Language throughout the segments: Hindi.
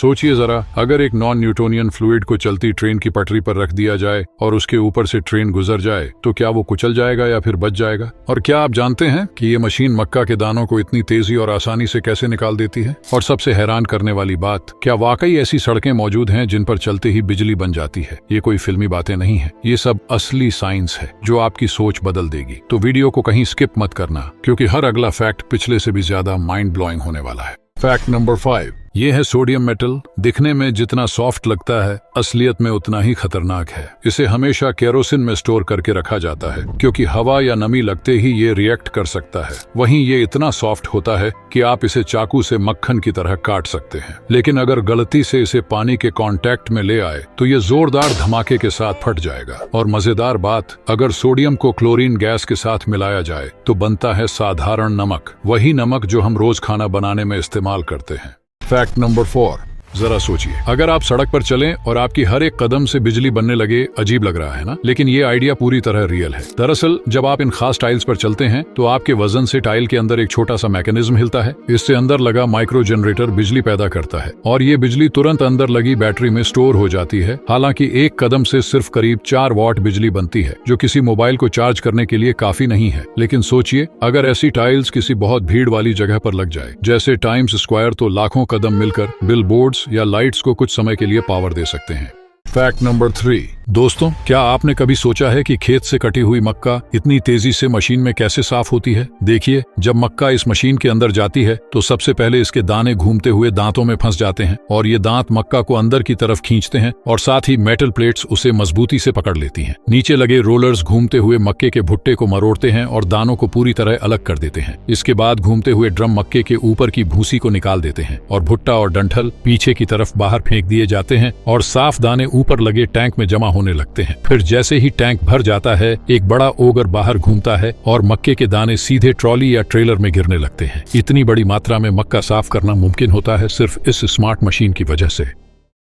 सोचिए जरा, अगर एक नॉन न्यूटोनियन फ्लूइड को चलती ट्रेन की पटरी पर रख दिया जाए और उसके ऊपर से ट्रेन गुजर जाए तो क्या वो कुचल जाएगा या फिर बच जाएगा? और क्या आप जानते हैं कि ये मशीन मक्का के दानों को इतनी तेजी और आसानी से कैसे निकाल देती है? और सबसे हैरान करने वाली बात, क्या वाकई ऐसी सड़कें मौजूद हैं जिन पर चलते ही बिजली बन जाती है? ये कोई फिल्मी बातें नहीं है, ये सब असली साइंस है जो आपकी सोच बदल देगी। तो वीडियो को कहीं स्किप मत करना, क्योंकि हर अगला फैक्ट पिछले से भी ज्यादा माइंड ब्लोइंग होने वाला है। फैक्ट नंबर 5, ये है सोडियम मेटल। दिखने में जितना सॉफ्ट लगता है, असलियत में उतना ही खतरनाक है। इसे हमेशा केरोसिन में स्टोर करके रखा जाता है, क्योंकि हवा या नमी लगते ही ये रिएक्ट कर सकता है। वहीं ये इतना सॉफ्ट होता है कि आप इसे चाकू से मक्खन की तरह काट सकते हैं। लेकिन अगर गलती से इसे पानी के कांटेक्ट में ले आए तो ये जोरदार धमाके के साथ फट जाएगा। और मजेदार बात, अगर सोडियम को क्लोरीन गैस के साथ मिलाया जाए तो बनता है साधारण नमक, वही नमक जो हम रोज खाना बनाने में इस्तेमाल करते हैं। फैक्ट नंबर 4, जरा सोचिए, अगर आप सड़क पर चलें और आपकी हर एक कदम से बिजली बनने लगे, अजीब लग रहा है ना? लेकिन ये आइडिया पूरी तरह रियल है। दरअसल जब आप इन खास टाइल्स पर चलते हैं तो आपके वजन से टाइल के अंदर एक छोटा सा मैकेनिज्म हिलता है। इससे अंदर लगा माइक्रो जनरेटर बिजली पैदा करता है और ये बिजली तुरंत अंदर लगी बैटरी में स्टोर हो जाती है। हालांकि एक कदम से सिर्फ करीब 4 वॉट बिजली बनती है, जो किसी मोबाइल को चार्ज करने के लिए काफी नहीं है। लेकिन सोचिए, अगर ऐसी टाइल्स किसी बहुत भीड़ वाली जगह पर लग जाए, जैसे टाइम्स स्क्वायर, तो लाखों कदम मिलकर बिलबोर्ड्स या लाइट्स को कुछ समय के लिए पावर दे सकते हैं। फैक्ट नंबर 3, दोस्तों, क्या आपने कभी सोचा है कि खेत से कटी हुई मक्का इतनी तेजी से मशीन में कैसे साफ होती है? देखिए, जब मक्का इस मशीन के अंदर जाती है तो सबसे पहले इसके दाने घूमते हुए दांतों में फंस जाते हैं और ये दांत मक्का को अंदर की तरफ खींचते हैं और साथ ही मेटल प्लेट्स उसे मजबूती से पकड़ लेती हैं। नीचे लगे रोलर्स घूमते हुए मक्के के भुट्टे को मरोड़ते हैं और दानों को पूरी तरह अलग कर देते हैं। इसके बाद घूमते हुए ड्रम मक्के के ऊपर की भूसी को निकाल देते हैं और भुट्टा और डंठल पीछे की तरफ बाहर फेंक दिए जाते हैं और साफ दाने ऊपर लगे टैंक में जमा होने लगते हैं। फिर जैसे ही टैंक भर जाता है, एक बड़ा ओगर बाहर घूमता है और मक्के के दाने सीधे ट्रॉली या ट्रेलर में गिरने लगते हैं। इतनी बड़ी मात्रा में मक्का साफ करना मुमकिन होता है सिर्फ इस स्मार्ट मशीन की वजह से।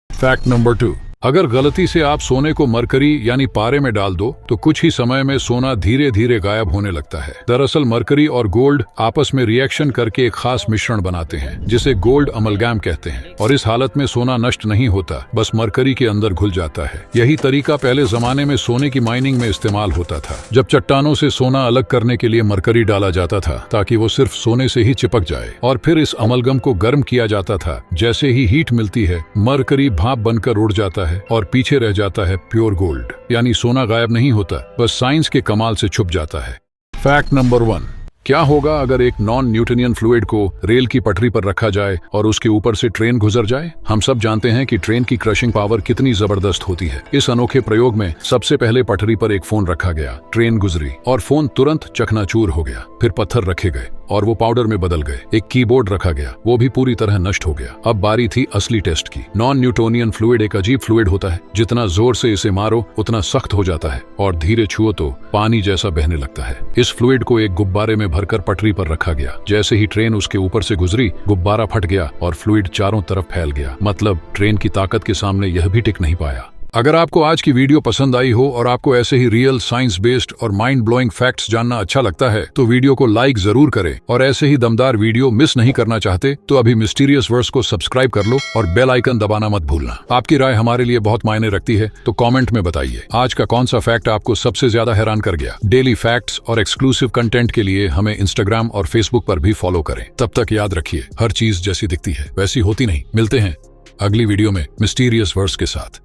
फैक्ट नंबर 2, अगर गलती से आप सोने को मरकरी यानी पारे में डाल दो तो कुछ ही समय में सोना धीरे धीरे गायब होने लगता है। दरअसल मरकरी और गोल्ड आपस में रिएक्शन करके एक खास मिश्रण बनाते हैं जिसे गोल्ड अमलगैम कहते हैं, और इस हालत में सोना नष्ट नहीं होता, बस मरकरी के अंदर घुल जाता है। यही तरीका पहले जमाने में सोने की माइनिंग में इस्तेमाल होता था, जब चट्टानों से सोना अलग करने के लिए मरकरी डाला जाता था ताकि वो सिर्फ सोने से ही चिपक जाए, और फिर इस अमलगम को गर्म किया जाता था। जैसे ही हीट मिलती है, मरकरी भाप बनकर उड़ जाता है और पीछे रह जाता है प्योर गोल्ड, यानी सोना गायब नहीं होता, बस साइंस के कमाल से छुप जाता है। फैक्ट नंबर 1, क्या होगा अगर एक नॉन न्यूटोनियन फ्लूइड को रेल की पटरी पर रखा जाए और उसके ऊपर से ट्रेन गुजर जाए? हम सब जानते हैं कि ट्रेन की क्रशिंग पावर कितनी जबरदस्त होती है। इस अनोखे प्रयोग में सबसे पहले पटरी पर एक फोन रखा गया, ट्रेन गुजरी और फोन तुरंत चकनाचूर हो गया। फिर पत्थर रखे गए और वो पाउडर में बदल गए। एक कीबोर्ड रखा गया, वो भी पूरी तरह नष्ट हो गया। अब बारी थी असली टेस्ट की। नॉन न्यूटोनियन फ्लूइड एक अजीब फ्लूइड होता है, जितना जोर से इसे मारो उतना सख्त हो जाता है और धीरे छुओ तो पानी जैसा बहने लगता है। इस फ्लूइड को एक गुब्बारे में भरकर पटरी पर रखा गया। जैसे ही ट्रेन उसके ऊपर से गुजरी, गुब्बारा फट गया और फ्लूइड चारों तरफ फैल गया। मतलब ट्रेन की ताकत के सामने यह भी टिक नहीं पाया। अगर आपको आज की वीडियो पसंद आई हो और आपको ऐसे ही रियल साइंस बेस्ड और माइंड ब्लोइंग फैक्ट्स जानना अच्छा लगता है तो वीडियो को लाइक जरूर करें, और ऐसे ही दमदार वीडियो मिस नहीं करना चाहते तो अभी मिस्टीरियस वर्स को सब्सक्राइब कर लो और बेल आइकन दबाना मत भूलना। आपकी राय हमारे लिए बहुत मायने रखती है, तो कमेंट में बताइए आज का कौन सा फैक्ट आपको सबसे ज्यादा हैरान कर गया। डेली फैक्ट्स और एक्सक्लूसिव कंटेंट के लिए हमें इंस्टाग्राम और फेसबुक पर भी फॉलो करें। तब तक याद रखिए, हर चीज जैसी दिखती है वैसी होती नहीं। मिलते हैं अगली वीडियो में मिस्टीरियस वर्स के साथ।